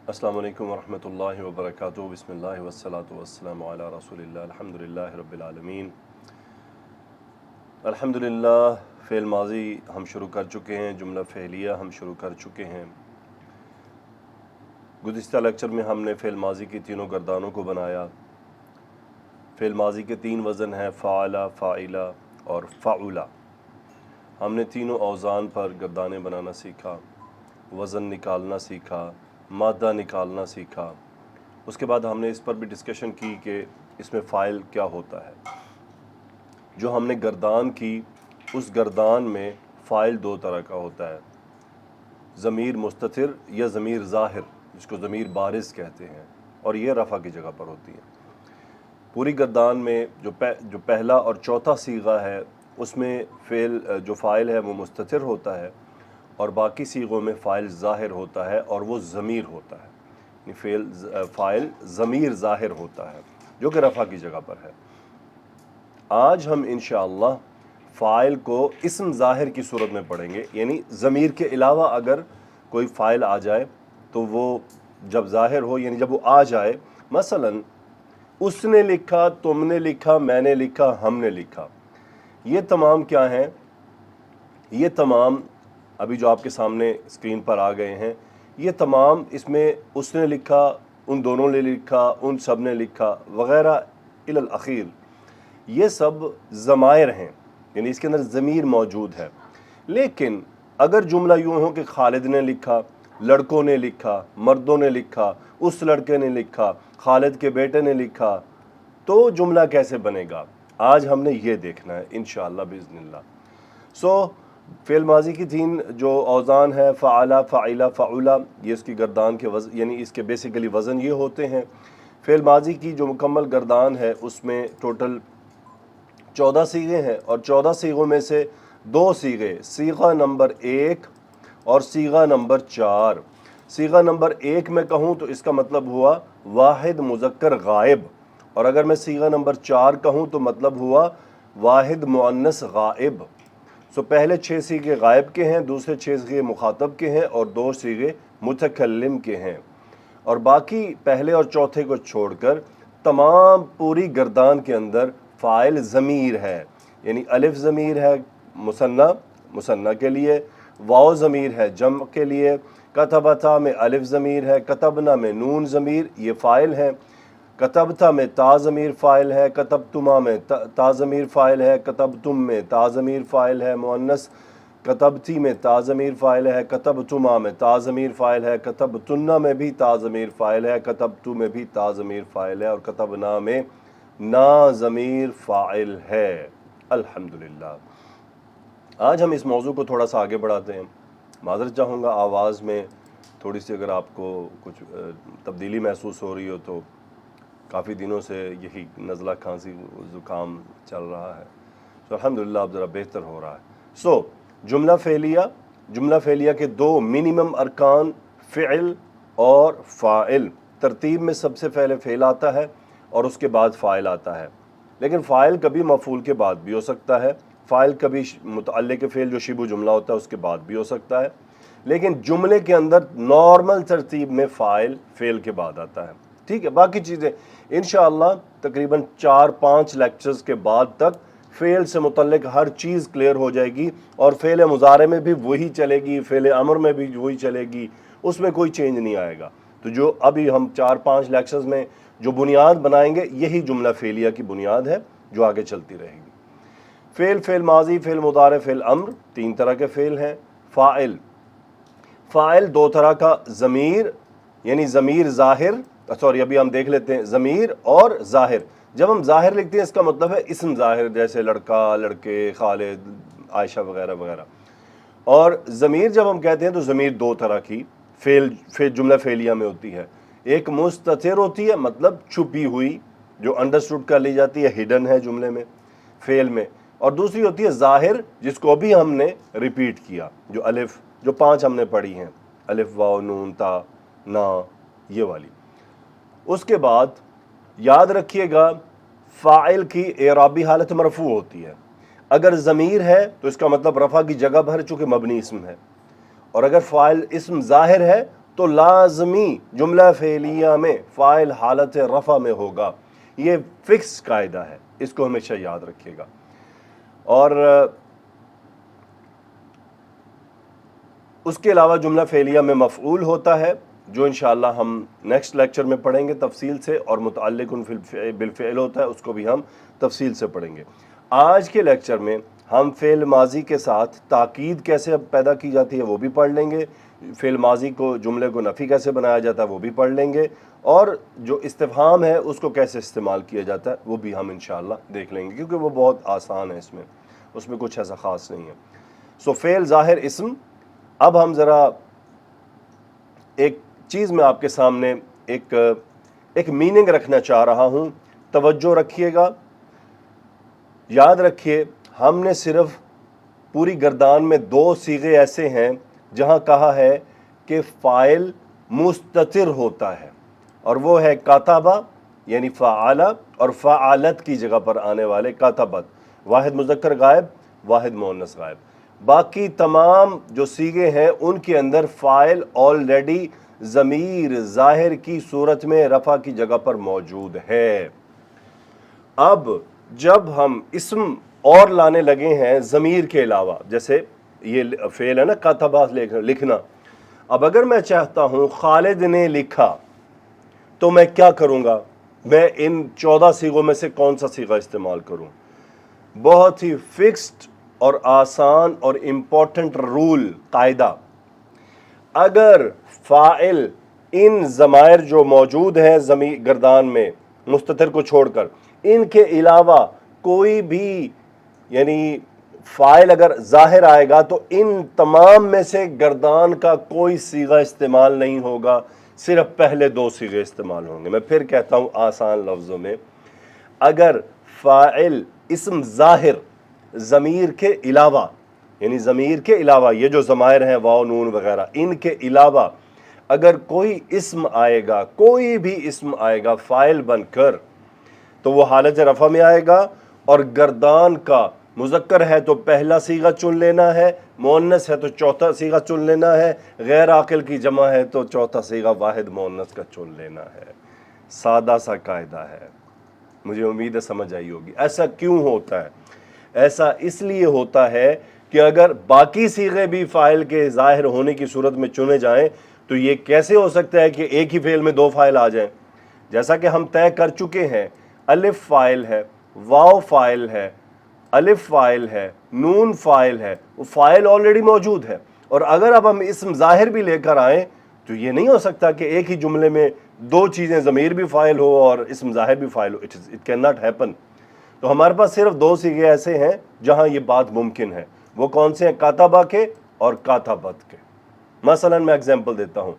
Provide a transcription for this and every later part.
السلام علیکم ورحمۃ اللہ وبرکاتہ۔ بسم اللہ والصلاۃ والسلام علی رسول اللہ الحمدللہ رب العالمین۔ الحمدللہ فعل ماضی ہم شروع کر چکے ہیں، جملہ فعلیہ ہم شروع کر چکے ہیں۔ گزشتہ لیکچر میں ہم نے فعل ماضی کی تینوں گردانوں کو بنایا۔ فعل ماضی کے تین وزن ہیں، فعل، فاعل اور فعل۔ ہم نے تینوں اوزان پر گردانیں بنانا سیکھا، وزن نکالنا سیکھا، مادہ نکالنا سیکھا۔ اس کے بعد ہم نے اس پر بھی ڈسکشن کی کہ اس میں فاعل کیا ہوتا ہے۔ جو ہم نے گردان کی، اس گردان میں فاعل دو طرح کا ہوتا ہے، ضمیر مستتر یا ضمیر ظاہر، جس کو ضمیر بارز کہتے ہیں، اور یہ رفع کی جگہ پر ہوتی ہے۔ پوری گردان میں جو پہلا اور چوتھا صیغہ ہے، اس میں جو فاعل ہے وہ مستتر ہوتا ہے، اور باقی صیغوں میں فاعل ظاہر ہوتا ہے اور وہ ضمیر ہوتا ہے۔ فاعل ضمیر ظاہر ہوتا ہے جو کہ رفع کی جگہ پر ہے۔ آج ہم انشاءاللہ فاعل کو اسم ظاہر کی صورت میں پڑھیں گے، یعنی ضمیر کے علاوہ اگر کوئی فاعل آ جائے تو وہ جب ظاہر ہو، یعنی جب وہ آ جائے، مثلا اس نے لکھا، تم نے لکھا، میں نے لکھا، ہم نے لکھا، یہ تمام کیا ہیں؟ یہ تمام ابھی جو آپ کے سامنے اسکرین پر آ گئے ہیں، یہ تمام اس میں اس نے لکھا، ان دونوں نے لکھا، ان سب نے لکھا وغیرہ الی الاخیر، یہ سب ضمائر ہیں، یعنی اس کے اندر ضمیر موجود ہے۔ لیکن اگر جملہ یوں ہو کہ خالد نے لکھا، لڑکوں نے لکھا، مردوں نے لکھا، اس لڑکے نے لکھا، خالد کے بیٹے نے لکھا، تو جملہ کیسے بنے گا؟ آج ہم نے یہ دیکھنا ہے انشاءاللہ باذن اللہ۔ فعل ماضی کی تین جو اوزان ہے، فعل، فاعل، فعل، یہ اس کی گردان کے وزن، یعنی اس کے بیسیکلی وزن یہ ہوتے ہیں۔ فعل ماضی کی جو مکمل گردان ہے اس میں ٹوٹل 14 صیغے ہیں، اور 14 صیغوں میں سے دو صیغے، صیغہ نمبر 1 اور صیغہ نمبر 4۔ صیغہ نمبر 1 میں کہوں تو اس کا مطلب ہوا واحد مذکر غائب، اور اگر میں صیغہ نمبر 4 کہوں تو مطلب ہوا واحد مؤنث غائب۔ پہلے 6 صیغے غائب کے ہیں، دوسرے 6 صیغے مخاطب کے ہیں، اور 2 صیغے متکلم کے ہیں، اور باقی پہلے اور چوتھے کو چھوڑ کر تمام پوری گردان کے اندر فاعل ضمیر ہے، یعنی الف ضمیر ہے مثنیٰ کے لیے، واو ضمیر ہے جمع کے لیے، کتبتا میں الف ضمیر ہے، کتبنا میں نون ضمیر، یہ فاعل ہیں، کتبتا میں تا ضمیر فاعل ہے، کتبتما میں تا ضمیر فاعل ہے، کتبتم میں تا ضمیر فاعل ہے مؤنث، کتبتی میں تا ضمیر فاعل ہے، کتبتما میں تا ضمیر فاعل ہے، کتبتن میں بھی تا ضمیر فاعل ہے، کتبتو میں بھی تا ضمیر فاعل ہے، اور کتبنا میں نا ضمیر فاعل ہے۔ الحمدللہ۔ آج ہم اس موضوع کو تھوڑا سا آگے بڑھاتے ہیں۔ معذرت چاہوں گا آواز میں تھوڑی سی اگر آپ کو کچھ تبدیلی محسوس ہو رہی ہو، تو کافی دنوں سے یہی نزلہ کھانسی زکام چل رہا ہے، الحمدللہ اب ذرا بہتر ہو رہا ہے۔ جملہ فعلیہ کے دو منیمم ارکان، فعل اور فاعل۔ ترتیب میں سب سے پہلے فعل آتا ہے اور اس کے بعد فاعل آتا ہے، لیکن فاعل کبھی مفعول کے بعد بھی ہو سکتا ہے، فاعل کبھی متعلق فعل جو شبہ جملہ ہوتا ہے اس کے بعد بھی ہو سکتا ہے، لیکن جملے کے اندر نارمل ترتیب میں فاعل فعل کے بعد آتا ہے۔ ٹھیک ہے، باقی چیزیں انشاءاللہ تقریباً 4-5 لیکچرز کے بعد تک فعل سے متعلق ہر چیز کلیئر ہو جائے گی، اور فعل مضارع میں بھی وہی چلے گی، فعل امر میں بھی وہی چلے گی، اس میں کوئی چینج نہیں آئے گا۔ تو جو ابھی ہم 4-5 لیکچرز میں جو بنیاد بنائیں گے، یہی جملہ فعلیہ کی بنیاد ہے جو آگے چلتی رہے گی۔ فعل ماضی، فعل مضارع، فعل امر، 3 طرح کے فعل ہیں۔ فاعل 2 طرح کا، ضمیر یعنی ضمیر ظاہر، ابھی ہم دیکھ لیتے ہیں ضمیر اور ظاہر۔ جب ہم ظاہر لکھتے ہیں اس کا مطلب ہے اسم ظاہر، جیسے لڑکا، لڑکے، خالد، عائشہ وغیرہ وغیرہ۔ اور ضمیر جب ہم کہتے ہیں تو ضمیر 2 طرح کی جملہ فعلیہ میں ہوتی ہے۔ ایک مستتر ہوتی ہے، مطلب چھپی ہوئی، جو انڈرسٹوڈ کر لی جاتی ہے، ہڈن ہے جملے میں، فعل میں، اور دوسری ہوتی ہے ظاہر، جس کو ابھی ہم نے ریپیٹ کیا، جو 5 ہم نے پڑھی ہیں، الف، واو، نون، تا، نا، یہ والی۔ اس کے بعد یاد رکھیے گا، فاعل کی اعرابی حالت مرفوع ہوتی ہے۔ اگر ضمیر ہے تو اس کا مطلب رفع کی جگہ پر، چونکہ مبنی اسم ہے، اور اگر فاعل اسم ظاہر ہے تو لازمی جملہ فعلیہ میں فاعل حالت رفع میں ہوگا. یہ فکس قاعدہ ہے, اس کو ہمیشہ یاد رکھیے گا. اور اس کے علاوہ جملہ فعلیہ میں مفعول ہوتا ہے, جو انشاءاللہ ہم نیکسٹ لیکچر میں پڑھیں گے تفصیل سے, اور متعلق بالفعل ہوتا ہے, اس کو بھی ہم تفصیل سے پڑھیں گے. آج کے لیکچر میں ہم فعل ماضی کے ساتھ تاکید کیسے پیدا کی جاتی ہے وہ بھی پڑھ لیں گے, فعل ماضی کو جملے کو نفی کیسے بنایا جاتا ہے وہ بھی پڑھ لیں گے, اور جو استفہام ہے اس کو کیسے استعمال کیا جاتا ہے وہ بھی ہم انشاءاللہ دیکھ لیں گے, کیونکہ وہ بہت آسان ہے, اس میں کچھ ایسا خاص نہیں ہے. سو فعل ظاہر اسم. اب ہم ذرا ایک چیز میں آپ کے سامنے ایک میننگ رکھنا چاہ رہا ہوں, توجہ رکھیے گا. یاد رکھیے ہم نے صرف پوری گردان میں 2 صیغے ایسے ہیں جہاں کہا ہے کہ فاعل مستتر ہوتا ہے, اور وہ ہے کاتبہ یعنی فعال, اور فعالت کی جگہ پر آنے والے کاتبت, واحد مذکر غائب واحد مؤنث غائب. باقی تمام جو صیغے ہیں ان کے اندر فاعل آلریڈی ضمیر ظاہر کی صورت میں رفع کی جگہ پر موجود ہے. اب جب ہم اسم اور لانے لگے ہیں ضمیر کے علاوہ, جیسے یہ فعل ہے نا کاتبہ لکھنا, اب اگر میں چاہتا ہوں خالد نے لکھا تو میں کیا کروں گا؟ میں ان 14 صیغوں میں سے کون سا صیغہ استعمال کروں؟ بہت ہی فکسڈ اور آسان اور امپورٹنٹ رول قاعدہ, اگر فاعل ان ضمائر جو موجود ہیں گردان میں مستتر کو چھوڑ کر, ان کے علاوہ کوئی بھی یعنی فاعل اگر ظاہر آئے گا تو ان تمام میں سے گردان کا کوئی صیغہ استعمال نہیں ہوگا, صرف پہلے 2 صیغے استعمال ہوں گے. میں پھر کہتا ہوں آسان لفظوں میں, اگر فاعل اسم ظاہر ضمیر کے علاوہ, یعنی ضمیر کے علاوہ یہ جو ضمائر ہیں واو نون وغیرہ, ان کے علاوہ اگر کوئی اسم آئے گا, کوئی بھی اسم آئے گا فاعل بن کر, تو وہ حالت رفع میں آئے گا, اور گردان کا مذکر ہے تو پہلا صیغہ چن لینا ہے, مؤنث ہے تو چوتھا صیغہ چن لینا ہے, غیر عاقل کی جمع ہے تو چوتھا صیغہ واحد مؤنث کا چن لینا ہے. سادہ سا قاعدہ ہے, مجھے امید ہے سمجھ آئی ہوگی. ایسا کیوں ہوتا ہے؟ ایسا اس لیے ہوتا ہے کہ اگر باقی صیغے بھی فاعل کے ظاہر ہونے کی صورت میں چنے جائیں تو یہ کیسے ہو سکتا ہے کہ ایک ہی فعل میں 2 فاعل آ جائیں؟ جیسا کہ ہم طے کر چکے ہیں, الف فاعل ہے, واو فاعل ہے, الف فاعل ہے, نون فاعل ہے, وہ فاعل آلریڈی موجود ہے. اور اگر اب ہم اسم ظاہر بھی لے کر آئیں تو یہ نہیں ہو سکتا کہ ایک ہی جملے میں 2 چیزیں, ضمیر بھی فاعل ہو اور اسم ظاہر بھی فاعل ہو. It can not happen. تو ہمارے پاس صرف 2 صیغے ایسے ہیں جہاں یہ بات ممکن ہے. وہ کون سے ہیں؟ کاتبہ کے اور کاتبت کے. مثلا میں اگزامپل دیتا ہوں,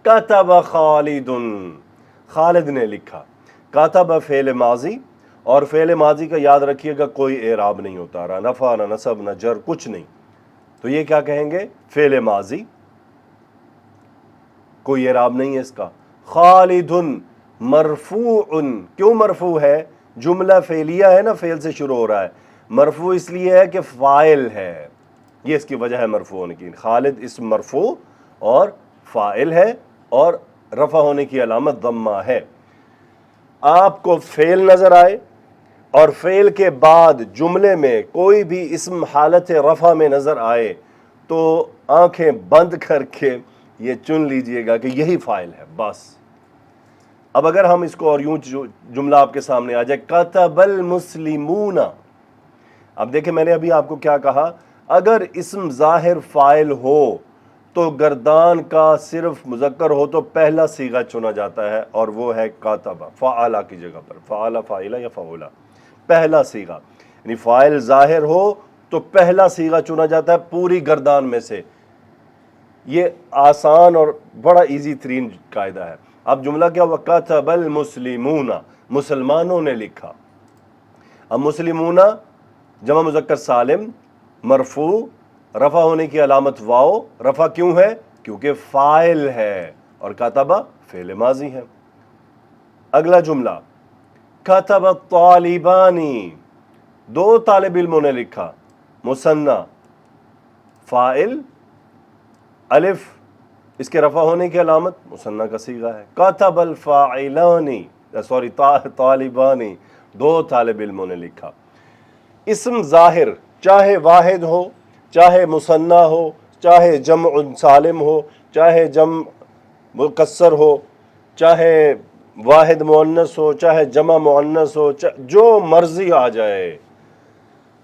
کاتب خالد, خالد نے لکھا. کاتب فعل ماضی, اور فعل ماضی کا یاد رکھیے گا کوئی اعراب نہیں ہوتا, نہ رفع نہ نصب نہ جر کچھ نہیں. تو یہ کیا کہیں گے؟ فعل ماضی, کوئی اعراب نہیں ہے اس کا. خالد مرفوع, کیوں مرفوع ہے؟ جملہ فعلیہ ہے نا, فعل سے شروع ہو رہا ہے. مرفوع اس لیے ہے کہ فاعل ہے, یہ اس کی وجہ ہے مرفوع ہونے کی. خالد اسم مرفوع اور فاعل ہے, اور رفع ہونے کی علامت ضمہ ہے. آپ کو فعل نظر آئے اور فعل کے بعد جملے میں کوئی بھی اسم حالت رفع میں نظر آئے تو آنکھیں بند کر کے یہ چن لیجئے گا کہ یہی فاعل ہے بس. اب اگر ہم اس کو اور یوں جملہ آپ کے سامنے آ جائے, کتب المسلمون. اب دیکھیں میں نے ابھی آپ کو کیا کہا, اگر اسم ظاہر فاعل ہو تو گردان کا صرف مذکر ہو تو پہلا صیغہ چنا جاتا ہے, اور وہ ہے کاتبہ, فعالہ کی جگہ پر, فعالہ فاعلہ یا فعولہ, پہلا صیغہ. یعنی فاعل ظاہر ہو تو پہلا صیغہ چنا جاتا ہے پوری گردان میں سے. یہ آسان اور بڑا ایزی ترین قاعدہ ہے. اب جملہ کیا ہوا؟ کتب المسلمون, مسلمانوں نے لکھا. اب مسلمون جمع مذکر سالم, مرفوع, رفع ہونے کی علامت واو. رفع کیوں ہے؟ کیونکہ فاعل ہے, اور کاتبہ فعل ماضی ہے. اگلا جملہ, کتب الطالبانی, 2 طالب علموں نے لکھا. مثنی, فاعل الف اس کے رفع ہونے کی علامت مثنیٰ کا صیغہ ہے. کتب الفاعلانی طالبانی، 2 طالب علموں نے لکھا. اسم ظاہر چاہے واحد ہو، چاہے مثنیٰ ہو، چاہے جمع سالم ہو، چاہے جمع مکسر ہو، چاہے واحد مؤنث ہو، چاہے جمع مؤنث ہو، جو مرضی آ جائے،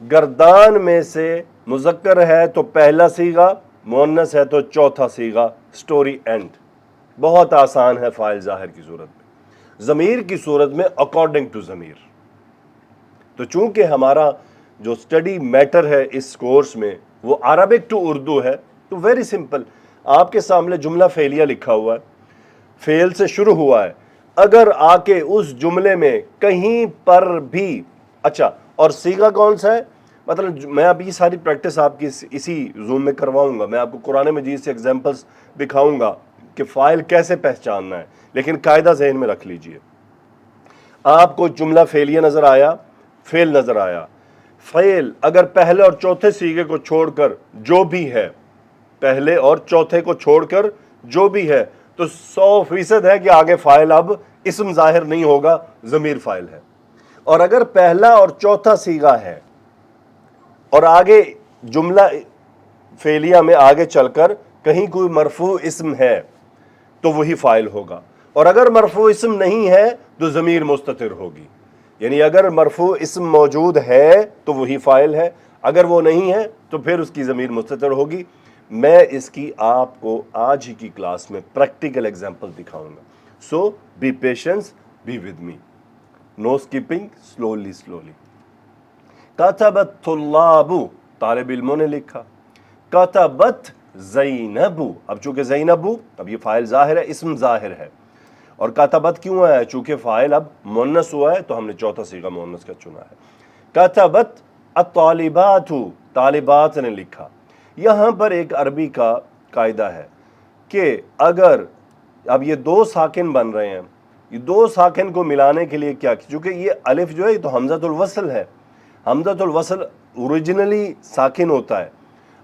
گردان میں سے مذکر ہے تو پہلا صیغہ، مؤنث ہے تو چوتھا صیغہ، سٹوری اینڈ. بہت آسان ہے فاعل ظاہر کی صورت میں. ضمیر کی صورت میں اکارڈنگ ٹو ضمیر. تو چونکہ ہمارا جو سٹڈی میٹر ہے اس کورس میں وہ عربک ٹو اردو ہے، تو ویری سمپل، آپ کے سامنے جملہ فعلیہ لکھا ہوا ہے، فعل سے شروع ہوا ہے. اگر آ کے اس جملے میں کہیں پر بھی، اچھا اور صیغہ کون سا ہے، مطلب میں اب یہ ساری پریکٹس آپ کی اسی زوم میں کرواؤں گا. میں آپ کو قرآن مجید سے ایگزامپلس دکھاؤں گا کہ فاعل کیسے پہچاننا ہے، لیکن قاعدہ ذہن میں رکھ لیجئے. آپ کو جملہ فعلیہ نظر آیا، فعل نظر آیا. فعل اگر پہلے اور چوتھے صیغے کو چھوڑ کر جو بھی ہے، پہلے اور چوتھے کو چھوڑ کر جو بھی ہے، تو 100% ہے کہ آگے فاعل اب اسم ظاہر نہیں ہوگا، ضمیر فاعل ہے. اور اگر پہلا اور چوتھا صیغہ ہے اور آگے جملہ فعلیہ میں آگے چل کر کہیں کوئی مرفوع اسم ہے تو وہی فاعل ہوگا. اور اگر مرفوع اسم نہیں ہے تو ضمیر مستتر ہوگی. یعنی اگر مرفوع اسم موجود ہے تو وہی فاعل ہے، اگر وہ نہیں ہے تو پھر اس کی ضمیر مستتر ہوگی. میں اس کی آپ کو آج ہی کی کلاس میں پریکٹیکل ایگزامپل دکھاؤں گا. So be patience, be with me, no skipping, slowly. کتبت طلاب، طالب علموں نے لکھا. کتبت زینب، اب چونکہ زینب اب یہ فاعل ظاہر ہے، اسم ظاہر ہے. اور کتبت کیوں آیا ہے؟ چونکہ فاعل اب مؤنث ہوا ہے تو ہم نے چوتھا صیغہ مؤنث کا چنا ہے. کتبت الطالبات، طالبات نے لکھا. یہاں پر ایک عربی کا قاعدہ ہے کہ اگر اب یہ 2 ساکن بن رہے ہیں، یہ 2 ساکن کو ملانے کے لیے کیا، چونکہ یہ الف جو ہے یہ تو حمزۃ الوصل ہے، حمزۃ الوصل اوریجنلی ساکن ہوتا ہے.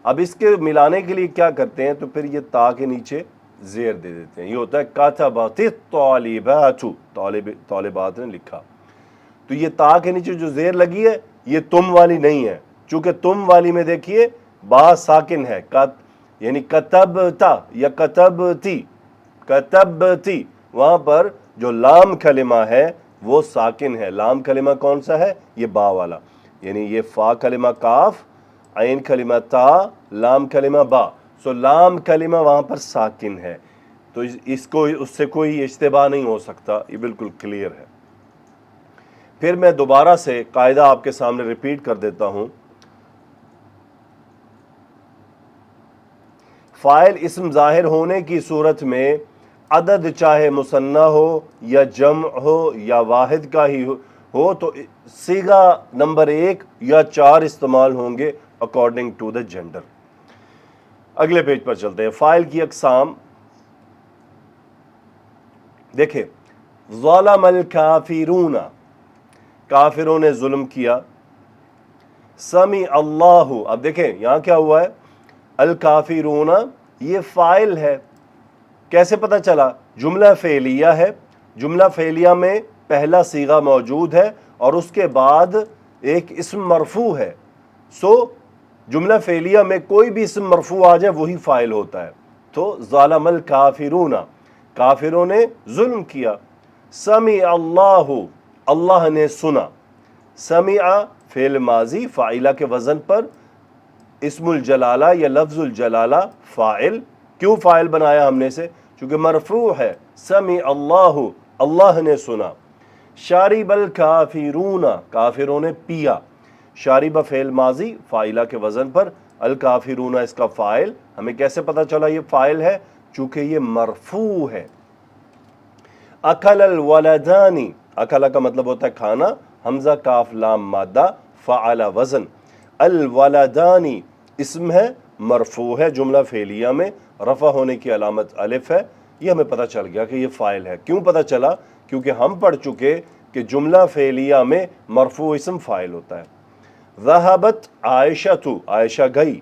اب اس کے ملانے کے لیے کیا کرتے ہیں، تو پھر یہ تا کے نیچے زیر دے دیتے ہیں. یہ ہوتا ہے کتبت الطالبات، طالبات نے لکھا. تو یہ تا کے نیچے جو زیر لگی ہے یہ تم والی نہیں ہے، چونکہ تم والی میں دیکھیے با ساکن ہے، یعنی کتبتا یا کتبتی، کتبتی، وہاں پر جو لام کلمہ ہے وہ ساکن ہے. لام کلمہ کون سا ہے؟ یہ با والا، یعنی یہ فا کلمہ کاف، عین کلمہ تا، لام کلمہ با. سو لام کلمہ وہاں پر ساکن ہے، تو اس کو اس سے کوئی اشتباہ نہیں ہو سکتا، یہ بالکل کلیئر ہے. پھر میں دوبارہ سے قاعدہ آپ کے سامنے ریپیٹ کر دیتا ہوں. فاعل اسم ظاہر ہونے کی صورت میں عدد چاہے مثنیٰ ہو یا جمع ہو یا واحد کا ہی ہو تو صیغہ نمبر 1 یا 4 استعمال ہوں گے اکارڈنگ ٹو دا جینڈر. اگلے پیج پر چلتے ہیں. فاعل کی اقسام دیکھیں. ظلم الکافرون، کافروں نے ظلم کیا. سمع اللہ، اب دیکھیں یہاں کیا ہوا ہے، الکافرون یہ فاعل ہے. کیسے پتہ چلا؟ جملہ فعلیہ ہے، جملہ فعلیہ میں پہلا صیغہ موجود ہے اور اس کے بعد ایک اسم مرفوع ہے. سو جملہ فعلیہ میں کوئی بھی اسم مرفوع آ جائے وہی فاعل ہوتا ہے. تو ظلم الکافرون، کافروں نے ظلم کیا. سمع اللہ، اللہ نے سنا. سمع فعل ماضی فاعلہ کے وزن پر، اسم الجلالہ یا لفظ الجلالہ فاعل. کیوں فاعل بنایا ہم نے سے؟ چونکہ مرفوع ہے. سمع اللہ، اللہ نے سنا. شارب الکافرون، کافروں نے پیا. شارب فعل ماضی فاعلہ کے وزن پر، الکافرون اس کا فاعل. ہمیں کیسے پتا چلا یہ فاعل ہے؟ چونکہ یہ مرفوع ہے. اکل الولدانی، اکل کا مطلب ہوتا ہے کھانا، حمزہ کاف لام مادہ، فعل وزن. الولدانی اسم ہے، مرفوع ہے، جملہ فعلیہ میں رفع ہونے کی علامت الف ہے. یہ ہمیں پتہ چل گیا کہ یہ فاعل ہے. کیوں پتہ چلا؟ کیونکہ ہم پڑھ چکے کہ جملہ فعلیہ میں مرفوع اسم فاعل ہوتا ہے. ذہبت عائشہ، عائشہ گئی.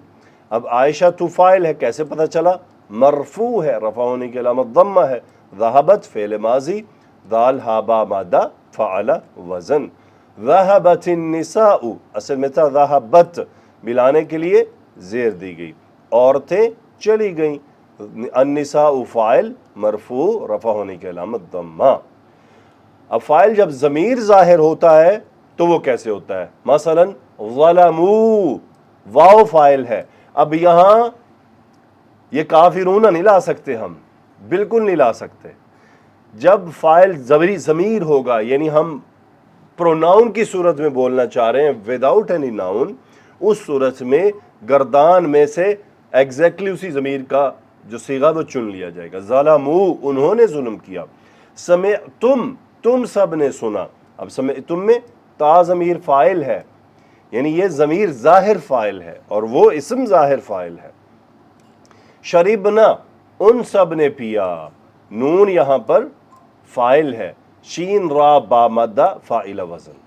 اب عائشہ فاعل ہے، کیسے پتہ چلا؟ مرفوع ہے, رفع ہونے کی علامت ضمہ ہے. ذہبت فعل ماضی, دال ہا با مادہ, فعل وزن. ذہبت النساء اصل میں تھا ذہبت, ملانے کے لیے زیر دی گئی, عورتیں چلی گئیں. النساء فاعل مرفوع, رفع ہونے کی علامت ضمہ. اب فاعل جب ضمیر ظاہر ہوتا ہے تو وہ کیسے ہوتا ہے؟ مثلا ظلموا, واو فاعل ہے. اب یہاں یہ کافرون نہیں لا سکتے, ہم بالکل نہیں لا سکتے. جب فاعل ضمیر ہوگا, یعنی ہم پروناؤن کی صورت میں بولنا چاہ رہے ہیں وداؤٹ اینی ناؤن, اس صورت میں گردان میں سے ایگزیکٹلی اسی ضمیر کا جو صیغہ وہ چن لیا جائے گا. ظلموا, انہوں نے ظلم کیا. سمعتم, تم سب نے سنا. اب سمعتم میں تا ضمیر فاعل ہے, یعنی یہ ضمیر ظاہر فاعل ہے اور وہ اسم ظاہر فاعل ہے. شربنا, ان سب نے پیا. نون یہاں پر فاعل ہے, شین را با مدہ فاعل وزن.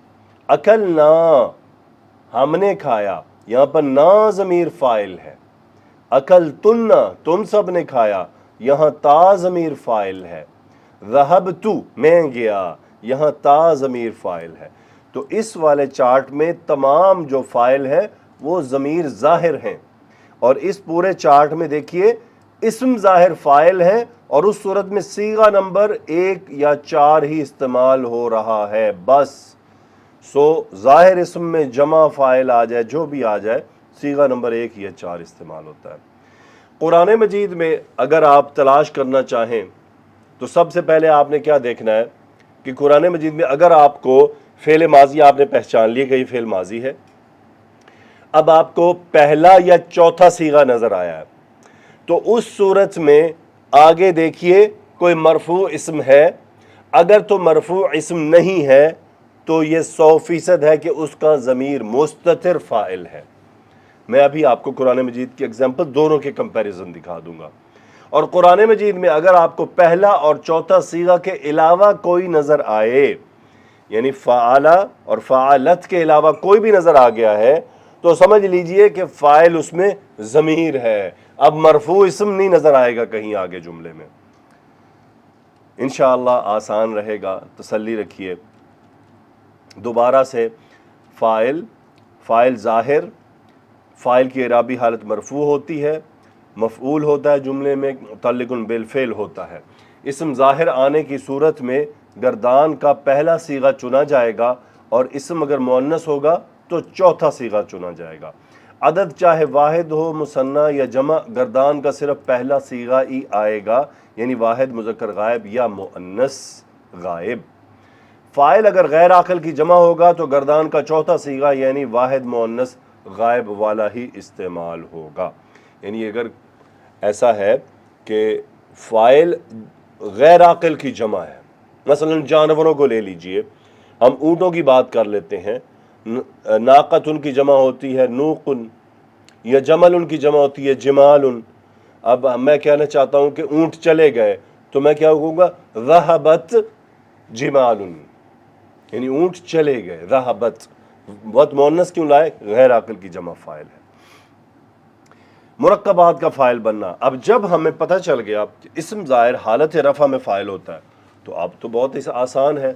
اکلنا, ہم نے کھایا, یہاں پر نا ضمیر فاعل ہے. اکلتن, تم سب نے کھایا, یہاں تا ضمیر فاعل ہے. ذہبت, میں گیا, یہاں تا ضمیر فاعل ہے. تو اس والے چارٹ میں تمام جو فاعل ہیں وہ ضمیر ظاہر ہیں, اور اس پورے چارٹ میں دیکھیے اسم ظاہر فاعل ہیں, اور اس صورت میں صیغہ نمبر 1 یا 4 ہی استعمال ہو رہا ہے بس. سو ظاہر اسم میں جمع فاعل آ جائے, جو بھی آ جائے, صیغہ نمبر 1 یا 4 استعمال ہوتا ہے. قرآن مجید میں اگر آپ تلاش کرنا چاہیں تو سب سے پہلے آپ نے کیا دیکھنا ہے کہ قرآن مجید میں اگر آپ کو فعل ماضی آپ نے پہچان لیے کہ یہ فعل ماضی ہے, اب آپ کو پہلا یا چوتھا صیغہ نظر آیا ہے, تو اس صورت میں آگے دیکھیے کوئی مرفوع اسم ہے. اگر تو مرفوع اسم نہیں ہے تو یہ 100% ہے کہ اس کا ضمیر مستتر فاعل ہے. میں ابھی آپ کو قرآن مجید کی اگزامپل دونوں کے کمپیریزن دکھا دوں گا. اور قرآن مجید میں اگر آپ کو پہلا اور چوتھا صیغہ کے علاوہ کوئی نظر آئے, یعنی فعلا اور فعلت کے علاوہ کوئی بھی نظر آ گیا ہے, تو سمجھ لیجئے کہ فاعل اس میں ضمیر ہے. اب مرفوع اسم نہیں نظر آئے گا کہیں آگے جملے میں. انشاءاللہ آسان رہے گا, تسلی رکھیے. دوبارہ سے فاعل ظاہر, فاعل کی اعرابی حالت مرفوع ہوتی ہے, مفعول ہوتا ہے, جملے میں متعلق بالفعل ہوتا ہے. اسم ظاہر آنے کی صورت میں گردان کا پہلا صیغہ چنا جائے گا, اور اسم اگر مؤنث ہوگا تو چوتھا صیغہ چنا جائے گا. عدد چاہے واحد ہو, مثنیٰ یا جمع, گردان کا صرف پہلا صیغہ ہی آئے گا, یعنی واحد مذکر غائب یا مؤنث غائب. فاعل اگر غیر عاقل کی جمع ہوگا تو گردان کا چوتھا صیغہ یعنی واحد مؤنث غائب والا ہی استعمال ہوگا. یعنی اگر ایسا ہے کہ فاعل غیر عاقل کی جمع ہے, مثلا جانوروں کو لے لیجئے, ہم اونٹوں کی بات کر لیتے ہیں, ناقت ان کی جمع ہوتی ہے نوقن, یا جمل ان کی جمع ہوتی ہے جمال. اب میں کہنا چاہتا ہوں کہ اونٹ چلے گئے, تو میں کیا کہوں گا؟ ذہبت جمال, یعنی اونٹ چلے گئے. ذہبت بہت مؤنث کیوں لائے؟ غیر عاقل کی جمع فاعل ہے. مرکبات کا فاعل بننا. اب جب ہمیں پتہ چل گیا کہ اسم ظاہر حالت رفع میں فاعل ہوتا ہے, تو اب تو بہت آسان ہے.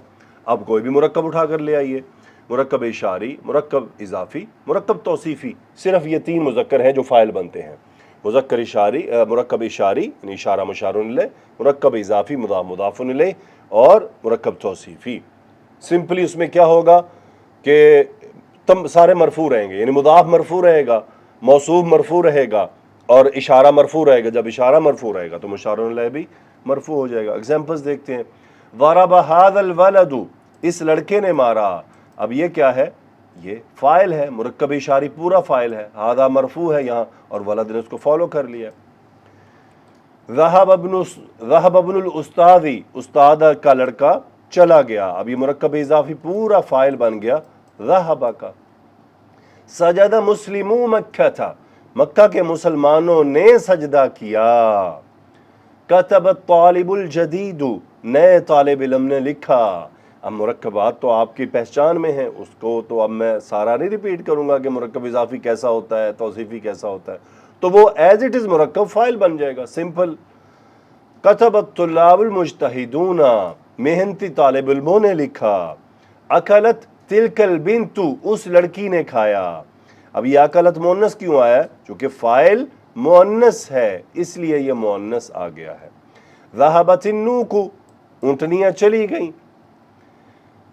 اب کوئی بھی مرکب اٹھا کر لے آئیے, مرکب اشاری, مرکب اضافی, مرکب توصیفی. صرف یہ 3 مذکر ہیں جو فاعل بنتے ہیں. مذکر اشاری, مرکب اشاری یعنی اشارہ مشار الیہ, مرکب اضافی مضاف مضاف الیہ, اور مرکب توصیفی. سمپلی اس میں کیا ہوگا کہ تم سارے مرفوع رہیں گے, یعنی مضاف مرفوع رہے گا, موصوف مرفوع رہے گا, اور اشارہ مرفوع رہے گا. جب اشارہ مرفوع رہے گا تو مشار الیہ بھی مرفوع ہو جائے گا. اگزامپلز دیکھتے ہیں. ضرب ھذا الولد, اس لڑکے نے مارا. اب یہ کیا ہے؟ یہ فاعل ہے, مرکب اشاری پورا فاعل ہے. ھذا مرفوع ہے یہاں, اور ولد نے اس کو فالو کر لیا. ذهب ابن الاستاذ, استاد کا لڑکا چلا گیا. اب یہ مرکب اضافی پورا فاعل بن گیا ذهب کا. سجد مسلمو مکہ تھا, مکہ کے مسلمانوں نے سجدہ کیا. کتب الطالب الجدید, نئے طالب علم نے لکھا. اب مرکبات تو آپ کی پہچان میں ہیں, اس کو تو اب میں سارا نہیں ریپیٹ کروں گا کہ مرکب اضافی کیسا ہوتا ہے, توصیفی کیسا ہوتا ہے. تو وہ ایز اٹ از مرکب فائل بن جائے گا، سمپل۔ کتب الطلاب المجتہدون، محنتی طالب علموں نے لکھا، اکلت تلک البنت، اس لڑکی نے کھایا۔ اب یہ اکلت مؤنث کیوں آیا؟ چونکہ فائل مؤنث ہے اس لیے یہ مؤنث آ گیا ہے۔ ذہبت النوق، اونٹنیاں چلی گئیں۔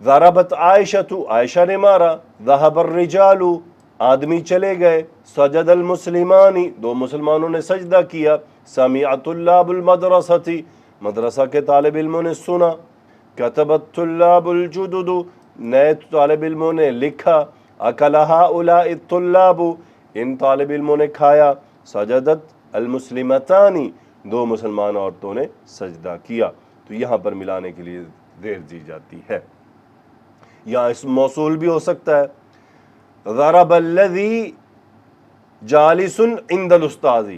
ضربت عائشۃ، عائشہ نے مارا۔ ذہب الرجال، آدمی چلے گئے۔ سجد المسلمان، دو مسلمانوں نے سجدہ کیا۔ سمع طلاب المدرسۃ، مدرسہ کے طالب علموں نے سنا۔ کتب الطلاب الجدد، نئے طالب علموں نے لکھا۔ اکل ہؤلاء الطلاب، ان طالب علموں نے کھایا۔ سجدت المسلمتان، دو مسلمان عورتوں نے سجدہ کیا۔ تو یہاں پر ملانے کے لیے زیر دی جاتی ہے۔ یہاں اسم موصول بھی ہو سکتا ہے۔ ضرب الذی جالس عند الاستاذ،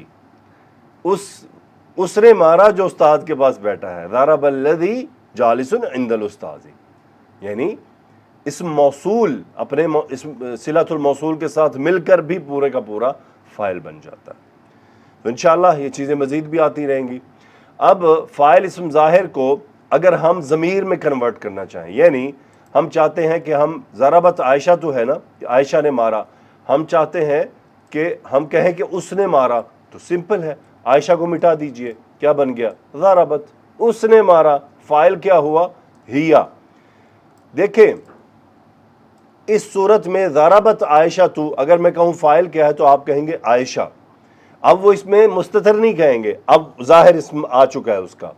اس نے مارا جو استاد کے پاس بیٹھا ہے۔ ضرب الذی جالس عند الاستاذ، یعنی اسم موصول اپنے صلۃ الموصول کے ساتھ مل کر بھی پورے کا پورا فائل بن جاتا ہے۔ تو انشاءاللہ یہ چیزیں مزید بھی آتی رہیں گی۔ اب فاعل اسم ظاہر کو اگر ہم ضمیر میں کنورٹ کرنا چاہیں، یعنی ہم چاہتے ہیں کہ ہم ضربت عائشہ تو ہے نا، عائشہ نے مارا، ہم چاہتے ہیں کہ ہم کہیں کہ اس نے مارا، تو سمپل ہے، عائشہ کو مٹا دیجئے، کیا بن گیا؟ ضربت، اس نے مارا، فاعل کیا ہوا؟ ہیا۔ دیکھیں اس صورت میں ضربت عائشہ تو، اگر میں کہوں فاعل کیا ہے تو آپ کہیں گے عائشہ۔ اب وہ اس میں مستتر نہیں کہیں گے، اب ظاہر اسم آ چکا ہے اس کا،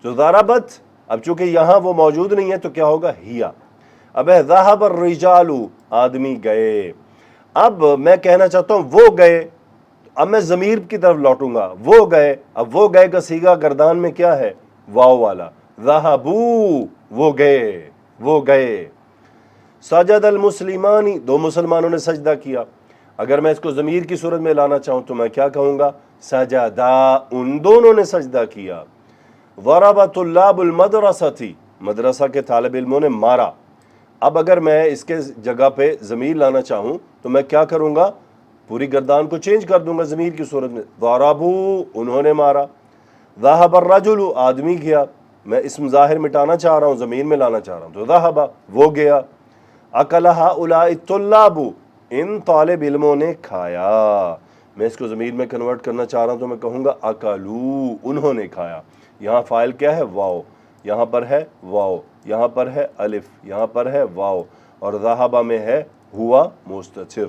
جو ضربت، اب چونکہ یہاں وہ موجود نہیں ہے تو کیا ہوگا؟ ہیا۔ اب ہے ذہب الرجال، آدمی گئے۔ اب میں کہنا چاہتا ہوں وہ گئے، اب میں ضمیر کی طرف لوٹوں گا، وہ گئے۔ اب وہ گئے کا صیغہ گردان میں کیا ہے؟ واو والا۔ ذہبو، وہ گئے، وہ گئے۔ سجد المسلمان، دو مسلمانوں نے سجدہ کیا۔ اگر میں اس کو ضمیر کی صورت میں لانا چاہوں تو میں کیا کہوں گا؟ سجدا، ان دونوں نے سجدہ کیا۔ ضرب طلاب المدرسۃ، مدرسہ کے طالب علموں نے مارا۔ اب اگر میں اس کے جگہ پہ ضمیر لانا چاہوں تو میں کیا کروں گا؟ پوری گردان کو چینج کر دوں گا ضمیر کی صورت میں۔ ضربو، انہوں نے مارا۔ ذہب الرجل، آدمی گیا۔ میں اسم ظاہر مٹانا چاہ رہا ہوں، ضمیر میں لانا چاہ رہا ہوں، تو ذہب، وہ گیا۔ اکل ہؤلاء الطلاب، ان طالب علموں نے کھایا۔ میں اس کو ضمیر میں کنورٹ کرنا چاہ رہا ہوں تو میں کہوں گا اکلو، انہوں نے کھایا۔ یہاں فاعل کیا ہے؟ واو، یہاں پر ہے واو، یہاں پر ہے الف، یہاں پر ہے واو، اور ذہبہ میں ہے ہوا مستتر۔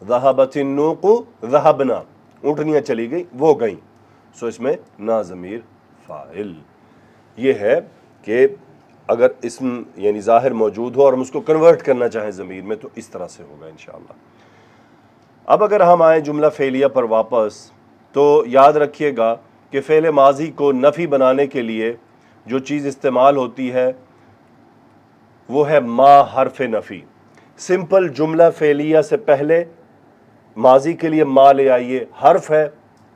ذہبت النوق ذہبنا، اونٹنیاں چلی گئی، وہ گئیں، سو اس میں نا ضمیر فاعل۔ یہ ہے کہ اگر اسم یعنی ظاہر موجود ہو اور ہم اس کو کنورٹ کرنا چاہیں ضمیر میں تو اس طرح سے ہوگا انشاءاللہ۔ اب اگر ہم آئیں جملہ فعلیہ پر واپس، تو یاد رکھیے گا کہ فعل ماضی کو نفی بنانے کے لیے جو چیز استعمال ہوتی ہے وہ ہے ما حرف نفی۔ سمپل جملہ فعلیہ سے پہلے ماضی کے لیے ما لے آئیے، حرف ہے،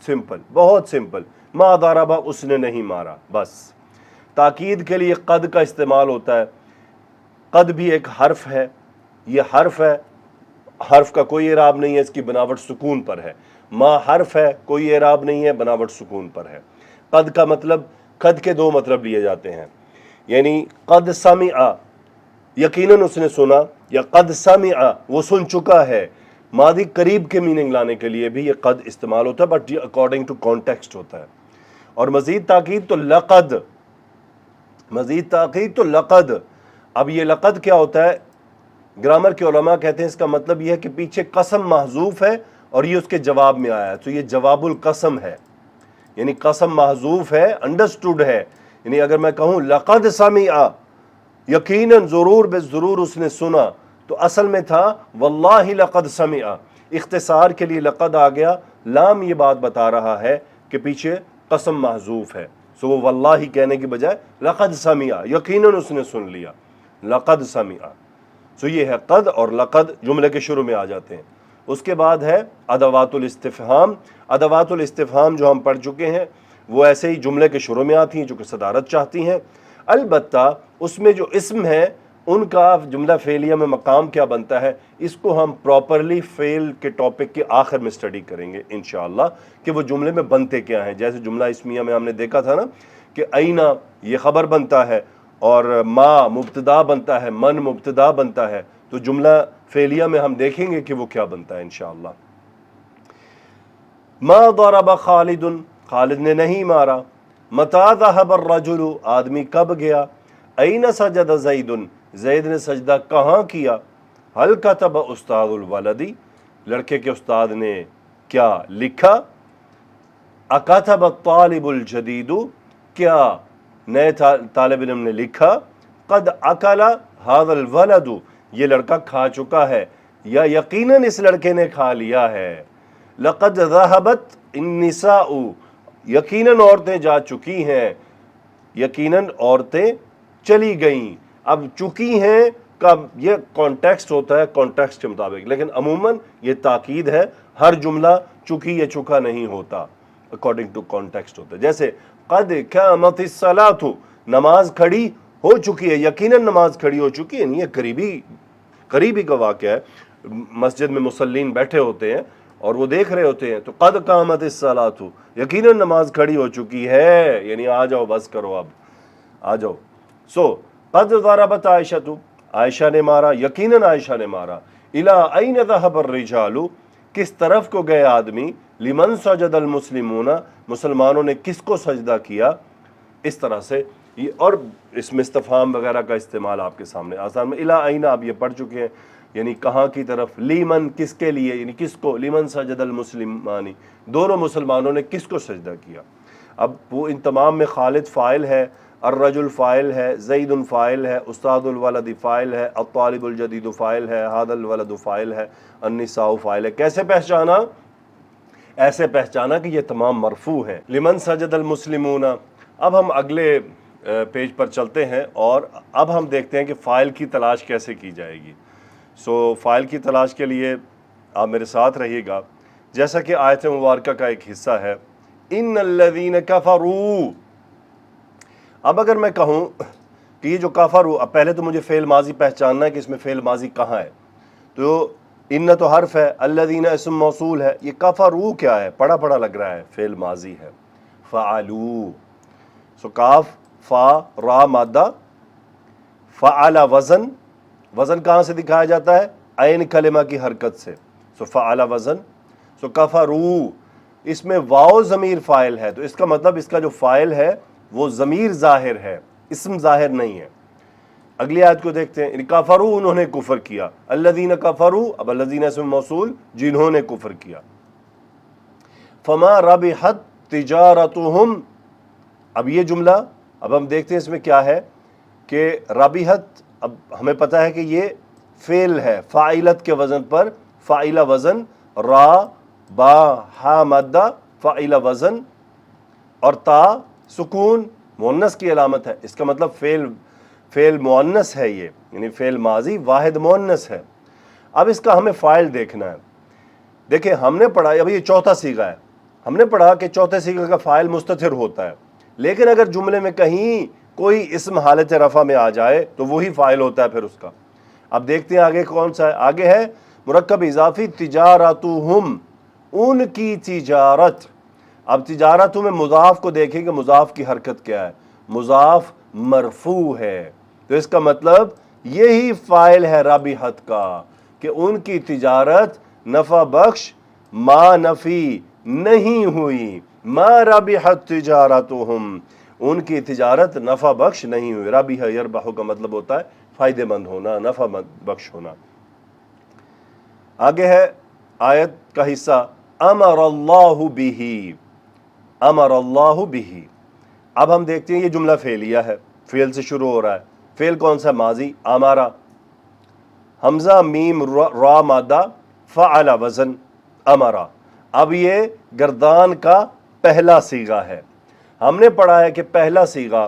سمپل، بہت سمپل، ما ضرب، اس نے نہیں مارا، بس۔ تاکید کے لیے قد کا استعمال ہوتا ہے، قد بھی ایک حرف ہے، یہ حرف ہے، حرف کا کوئی اعراب نہیں ہے، اس کی بناوٹ سکون پر ہے۔ ما حرف ہے، کوئی اعراب نہیں ہے، بناوٹ سکون پر ہے۔ قد کا مطلب، قد کے دو مطلب لیے جاتے ہیں، یعنی قد سمع، یقیناً اس نے سنا، یا قد سمع، وہ سن چکا ہے۔ ماضی قریب کے میننگ لانے کے لیے بھی یہ قد استعمال ہوتا ہے، بٹ یہ اکارڈنگ ٹو کانٹیکسٹ ہوتا ہے۔ اور مزید تاکید تو لقد، مزید تاکید تو لقد۔ اب یہ لقد کیا ہوتا ہے؟ گرامر کے علماء کہتے ہیں اس کا مطلب یہ ہے کہ پیچھے قسم محذوف ہے اور یہ اس کے جواب میں آیا ہے، تو یہ جواب القسم ہے، یعنی قسم محذوف ہے، انڈرسٹوڈ ہے۔ یعنی اگر میں کہوں لقد سمع، یقیناً، ضرور بے ضرور اس نے سنا، تو اصل میں تھا واللہ لقد سمع، اختصار کے لیے لقد آ گیا، لام یہ بات بتا رہا ہے کہ پیچھے قسم محذوف ہے، سو وہ واللہ کہنے کی بجائے لقد سمع، یقیناً اس نے سن لیا، لقد سمع۔ سو یہ ہے قد اور لقد جملے کے شروع میں آ جاتے ہیں۔ اس کے بعد ہے ادوات الاستفہام۔ ادوات الاستفہام جو ہم پڑھ چکے ہیں وہ ایسے ہی جملے کے شروع میں آتی ہیں جو کہ صدارت چاہتی ہیں، البتہ اس میں جو اسم ہیں ان کا جملہ فعلیہ میں مقام کیا بنتا ہے، اس کو ہم پراپرلی فعل کے ٹاپک کے آخر میں اسٹڈی کریں گے انشاءاللہ کہ وہ جملے میں بنتے کیا ہیں۔ جیسے جملہ اسمیہ میں ہم نے دیکھا تھا نا کہ اینا یہ خبر بنتا ہے اور ما مبتدا بنتا ہے، من مبتدا بنتا ہے، تو جملہ فعلیہ میں ہم دیکھیں گے کہ وہ کیا بنتا ہے انشاءاللہ۔ ما ضرب خالد، خالد نے نہیں مارا۔ متی ذهب الرجل، آدمی کب گیا۔ این سجد زید، زید نے سجدہ کہاں کیا۔ هل كتب استاد الولدی، لڑکے کے استاد نے کیا لکھا۔ اکتب الطالب الجدید، کیا نئے طالب علم نے لکھا۔ قد اکل هذا الولد، یہ لڑکا کھا چکا ہے یا یقیناً اس لڑکے نے کھا لیا ہے۔ لقد ذهبت النساء، یقیناً عورتیں جا چکی ہیں، یقیناً عورتیں چلی گئیں۔ اب چکی ہیں کا یہ کانٹیکسٹ ہوتا ہے، کانٹیکسٹ کے مطابق، لیکن عموماً یہ تاکید ہے، ہر جملہ چکی یا چکا نہیں ہوتا، اکارڈنگ ٹو کانٹیکسٹ ہوتا ہے۔ جیسے قد قامت الصلاۃ، نماز کھڑی ہو چکی ہے، یقیناً نماز کھڑی ہو چکی ہے، یہ قریبی کا واقعہ ہے۔ مسجد میں مصلین بیٹھے ہوتے ہیں اور وہ دیکھ رہے ہوتے ہیں، تو قد قامت الصلاۃ، یقیناً نماز کھڑی ہو چکی ہے، یعنی آ جاؤ، بس کرو، اب آ جاؤ۔ قد ضربت عائشۃ، عائشہ نے مارا، یقیناً عائشہ نے مارا۔ الی این ذهب الرجال، کس طرف کو گئے آدمی۔ لمن سجد المسلمون، مسلمانوں نے کس کو سجدہ کیا۔ اس طرح سے اور اس میں استفہام وغیرہ کا استعمال آپ کے سامنے آسان میں۔ الی این آپ یہ پڑھ چکے ہیں، یعنی کہاں کی طرف۔ لیمن کس کے لیے، یعنی کس کو۔ لیمن سجد المسلمان، دونوں مسلمانوں نے کس کو سجدہ کیا۔ اب وہ ان تمام میں خالد فاعل ہے، الرجل فاعل ہے، زید فاعل ہے، استاد الولد فاعل ہے، الطالب الجدید فاعل ہے، هذا الولد فاعل ہے، النساء فاعل ہے۔ کیسے پہچانا؟ ایسے پہچانا کہ یہ تمام مرفوع ہیں۔ لمن سجد المسلمون۔ اب ہم اگلے پیج پر چلتے ہیں اور اب ہم دیکھتے ہیں کہ فاعل کی تلاش کیسے کی جائے گی۔ فاعل کی تلاش کے لیے آپ میرے ساتھ رہیے گا، جیسا کہ آیت مبارکہ کا ایک حصہ ہے، ان الذین کفروا۔ اب اگر میں کہوں کہ یہ جو کفروا، اب پہلے تو مجھے فعل ماضی پہچاننا ہے کہ اس میں فعل ماضی کہاں ہے، تو ان تو حرف ہے، الذین اسم موصول ہے، یہ کفروا کیا ہے، پڑا لگ رہا ہے، فعل ماضی ہے، فعلوا۔ کاف فا را مادہ، فعل وزن، وزن کہاں سے دکھایا جاتا ہے، عین کلمہ کی حرکت سے، فعل وزن۔ کفروا، اس میں واو ضمیر فاعل ہے، تو اس کا مطلب اس کا جو فاعل ہے وہ ضمیر ظاہر ہے، اسم ظاہر نہیں ہے۔ اگلی آیت کو دیکھتے ہیں، کفروا انہوں نے کفر کیا، الذین کفروا، اب الذین اسم موصول، جنہوں نے کفر کیا۔ فما ربحت تجارتہم، اب یہ جملہ، اب ہم دیکھتے ہیں اس میں کیا ہے کہ ربحت، اب ہمیں پتہ ہے کہ یہ فعل ہے، فاعلت کے وزن پر، فاعلہ وزن، را با ہا مدہ، فاعلہ وزن، اور تا سکون مؤنث کی علامت ہے، اس کا مطلب فعل مؤنث ہے یہ، یعنی فعل ماضی واحد مؤنث ہے۔ اب اس کا ہمیں فاعل دیکھنا ہے۔ دیکھیں ہم نے پڑھا، اب یہ چوتھا صیغہ ہے، ہم نے پڑھا کہ چوتھے صیغہ کا فاعل مستتر ہوتا ہے، لیکن اگر جملے میں کہیں کوئی اسم حالت رفع میں آ جائے تو وہی فاعل ہوتا ہے پھر اس کا۔ اب دیکھتے ہیں آگے کون سا ہے، آگے ہے مرکب اضافی تجارتہم، ان کی تجارت۔ اب تجارتوں میں مضاف کو دیکھیں کہ مضاف کی حرکت کیا ہے، مضاف مرفوع ہے، تو اس کا مطلب یہی فاعل ہے رابحت کا، کہ ان کی تجارت نفع بخش ما نفی نہیں ہوئی، ما رابحت تجارتہم، ان کی تجارت نفع بخش نہیں ہوئی۔ رابح یربح کا مطلب ہوتا ہے فائدہ مند ہونا، نفع بخش ہونا۔ آگے ہے آیت کا حصہ، امر اللہ بہ، امر اللہ بہ۔ اب ہم دیکھتے ہیں یہ جملہ فعلیہ ہے، فعل سے شروع ہو رہا ہے، فعل کون سا، ماضی، امارا، حمزہ میم را مادہ، فعل وزن، امارا۔ اب یہ گردان کا پہلا صیغہ ہے، ہم نے پڑھا ہے کہ پہلا صیغہ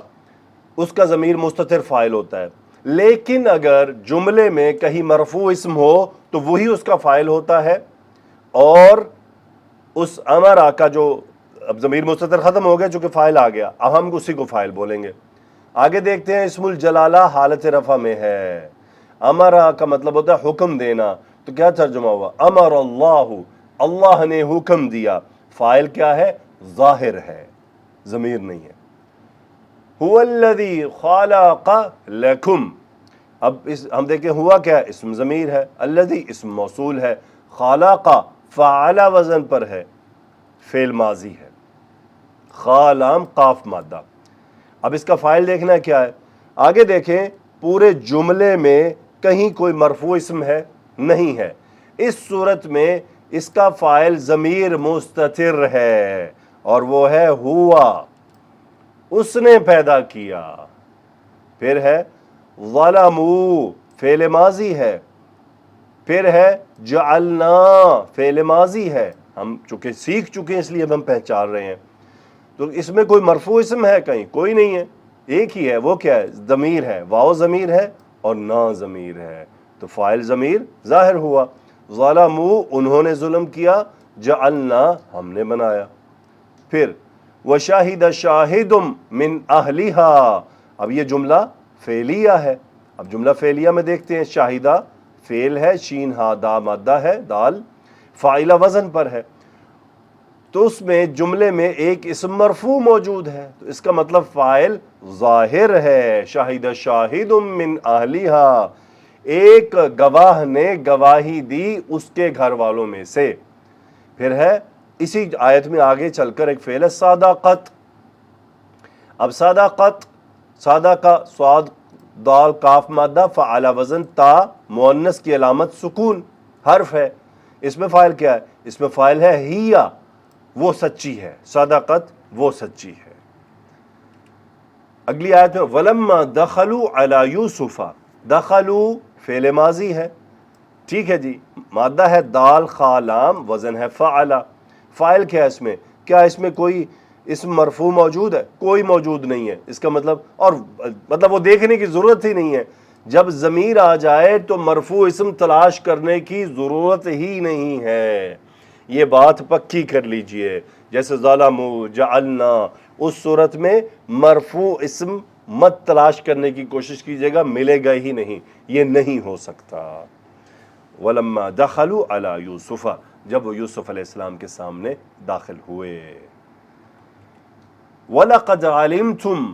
اس کا ضمیر مستتر فاعل ہوتا ہے، لیکن اگر جملے میں کہیں مرفوع اسم ہو تو وہی اس کا فاعل ہوتا ہے، اور اس امرا کا جو، اب ضمیر مستتر ختم ہو گیا چونکہ فاعل آ گیا، اب ہم اسی کو فاعل بولیں گے۔ آگے دیکھتے ہیں اسم الجلالہ حالت رفع میں ہے. امرا کا مطلب ہوتا ہے حکم دینا، تو کیا ترجمہ ہوا؟ امر اللہ، اللہ نے حکم دیا. فاعل کیا ہے؟ ظاہر ہے، ضمیر نہیں ہے. هو الذی خلق لکم، اب ہم دیکھیں ہوا کیا ہے؟ اسم ضمیر ہے، الذی اسم موصول ہے، خلق فعل وزن پر ہے، فعل ماضی ہے، خالام قاف مادہ. اب اس کا فاعل دیکھنا کیا ہے؟ آگے دیکھیں پورے جملے میں کہیں کوئی مرفوع اسم ہے؟ نہیں ہے. اس صورت میں اس کا فاعل ضمیر مستتر ہے اور وہ ہے ہوا، اس نے پیدا کیا. پھر ہے ظلموا، فعل ماضی ہے. پھر ہے جعلنا، فعل ماضی ہے. ہم چونکہ سیکھ چکے ہیں اس لیے اب ہم پہچان رہے ہیں. تو اس میں کوئی مرفوع اسم ہے کہیں؟ کوئی نہیں ہے. ایک ہی ہے، وہ کیا ہے؟ ضمیر ہے. واو ضمیر ہے اور نا ضمیر ہے، تو فاعل ضمیر ظاہر ہوا. ظلموا، انہوں نے ظلم کیا. جعلنا، ہم نے بنایا. پھر وشاہد شاہد من اہلہا، اب یہ جملہ فعلیہ ہے. اب جملہ فعلیہ میں دیکھتے ہیں. شاہدہ فعل ہے، شین ہا دا مادہ ہے، دال فاعلہ وزن پر ہے. تو اس میں جملے میں ایک اسم مرفوع موجود ہے، تو اس کا مطلب فاعل ظاہر ہے. شاہد شاہد من اہلہا، ایک گواہ نے گواہی دی اس کے گھر والوں میں سے. پھر ہے اسی آیت میں آگے چل کر ایک فعل ہے صادقت. اب صادقت، صادہ کا صاد دال کاف مادہ فعل وزن تا، مؤنث کی علامت سکون، حرف ہے. اس میں فاعل کیا ہے؟ اس میں فاعل ہے ہیا، وہ سچی ہے. صادقت وہ سچی ہے. اگلی آیت میں ولما دخلوا علی یوسف، دخلوا فعل ماضی ہے، ٹھیک ہے جی، مادہ ہے دال خا لام، وزن ہے فعلا. فاعل کیا ہے اس میں؟ کیا اس میں کوئی اسم مرفوع موجود ہے؟ کوئی موجود نہیں ہے. اس کا مطلب، اور مطلب وہ دیکھنے کی ضرورت ہی نہیں ہے. جب ضمیر آ جائے تو مرفوع اسم تلاش کرنے کی ضرورت ہی نہیں ہے. یہ بات پکی کر لیجئے. جیسے ظلموا، جعلنا، اس صورت میں مرفوع اسم مت تلاش کرنے کی کوشش کیجئے گا، ملے گا ہی نہیں. یہ نہیں ہو سکتا. وَلَمَّا دَخَلُوا عَلَى یوسف، جب وہ یوسف علیہ السلام کے سامنے داخل ہوئے. وَلَقَدْ عَلِمْتُمْ،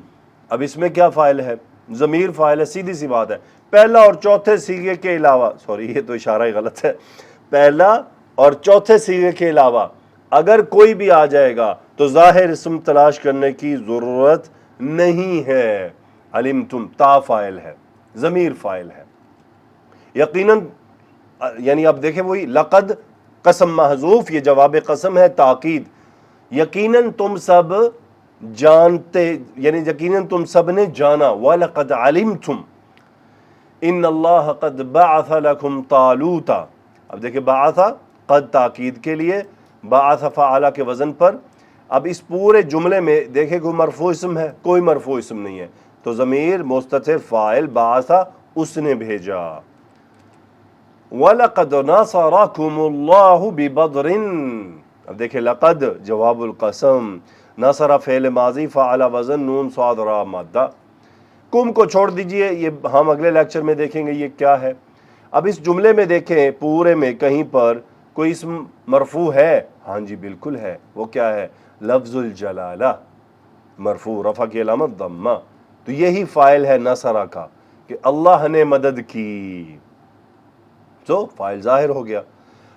اب اس میں کیا فاعل ہے؟ ضمیر فاعل ہے، سیدھی سی بات ہے. پہلا اور چوتھے صیغے کے علاوہ، سوری یہ تو اشارہ ہی غلط ہے، پہلا اور چوتھے صیغے کے علاوہ اگر کوئی بھی آ جائے گا تو ظاہر اسم تلاش کرنے کی ضرورت نہیں ہے. علمتم تا فاعل ہے، ضمیر فاعل ہے. یقیناً، یعنی اب دیکھیں وہی لقد قسم محذوف، یہ جواب قسم ہے، تاکید. یقیناً تم سب جانتے، یعنی یقیناً تم سب نے جانا. وَلَقَدْ عَلِمْتُمْ إِنَّ اللَّهَ قَدْ بَعَثَ لَكُمْ طَالُوتَ. اب دیکھیں بعث قد تاکید کے لیے، بعث فعلا کے وزن پر. اب اس پورے جملے میں دیکھیں کوئی مرفوع اسم ہے؟ کوئی مرفوع اسم نہیں ہے. تو ضمیر مستتر فاعل بعث، اس نے بھیجا. وَلَقَدْ نَصَرَكُمُ اللَّهُ بِبَدْرٍ، اب دیکھیں لقد جواب القسم، نصر فعل ماضی فعل وزن نون صاد را مادہ. کم کو چھوڑ دیجئے، یہ ہم اگلے لیکچر میں دیکھیں گے یہ کیا ہے. اب اس جملے میں دیکھیں پورے میں کہیں پر کوئی اسم مرفوع ہے؟ ہاں جی بالکل ہے. وہ کیا ہے؟ لفظ الجلالہ، مرفوع، رفع کی علامت ضمہ. تو یہی فاعل ہے نصرہ کا، کہ اللہ نے مدد کی. تو فاعل ظاہر ہو گیا.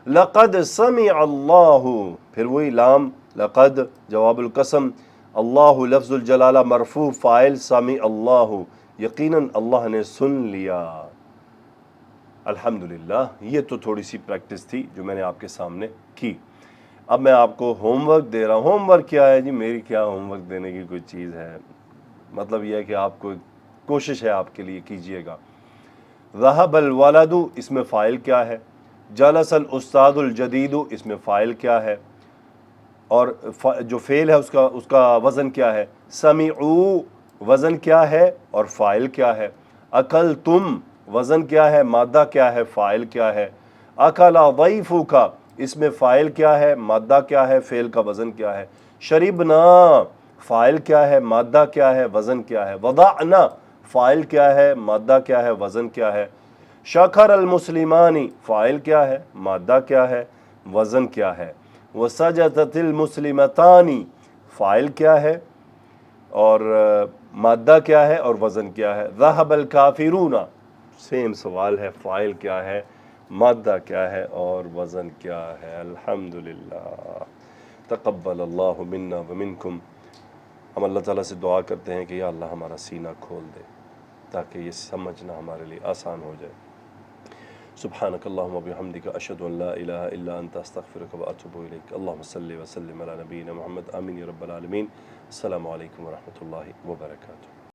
لقد سمع اللہ، پھر وہی لام لقد جواب القسم، اللہ لفظ الجلالہ مرفوع، فاعل سمع اللہ، یقیناً اللہ نے سن لیا. الحمدللہ. یہ تو تھوڑی سی پریکٹس تھی جو میں نے آپ کے سامنے کی. اب میں آپ کو ہوم ورک دے رہا ہوں. ہوم ورک کیا ہے جی؟ میری کیا ہوم ورک دینے کی کوئی چیز ہے؟ مطلب یہ ہے کہ آپ کو کوشش ہے آپ کے لیے، کیجئے گا. ذهب الولد، اس میں فاعل کیا ہے؟ جلس الاستاذ الجدید، اس میں فاعل کیا ہے؟ اور جو فعل ہے اس کا وزن کیا ہے؟ سمعوا، وزن کیا ہے اور فاعل کیا ہے؟ اکلتم، وزن کیا ہے، مادہ کیا ہے، فاعل کیا ہے؟ اکل ضیفک، اس میں فاعل کیا ہے، مادہ کیا ہے، فعل کا وزن کیا ہے؟ شربنا، فاعل کیا ہے، مادہ کیا ہے، وزن کیا ہے. وضعنا فاعل کیا ہے، مادہ کیا ہے، وزن کیا ہے. شکر المسلمانی فاعل کیا ہے، مادہ کیا ہے، وزن کیا ہے. وسجدت المسلمتانی فاعل کیا ہے اور مادہ کیا ہے اور وزن کیا ہے. ذهب الکافرون سیم سوال ہے، فاعل کیا ہے، مادہ کیا ہے اور وزن کیا ہے. الحمدللہ. تقبل اللہ منا ومنکم. ہم اللہ تعالیٰ سے دعا کرتے ہیں کہ یا اللہ ہمارا سینہ کھول دے تاکہ یہ سمجھنا ہمارے لیے آسان ہو جائے. سبحانک اللہم وبحمدک اشہد ان لا الہ الا انت استغفرک واتوب الیک. اللہم صلی وسلم علی نبینا محمد. آمین یا رب العالمین. السلام علیکم ورحمۃ اللہ وبرکاتہ.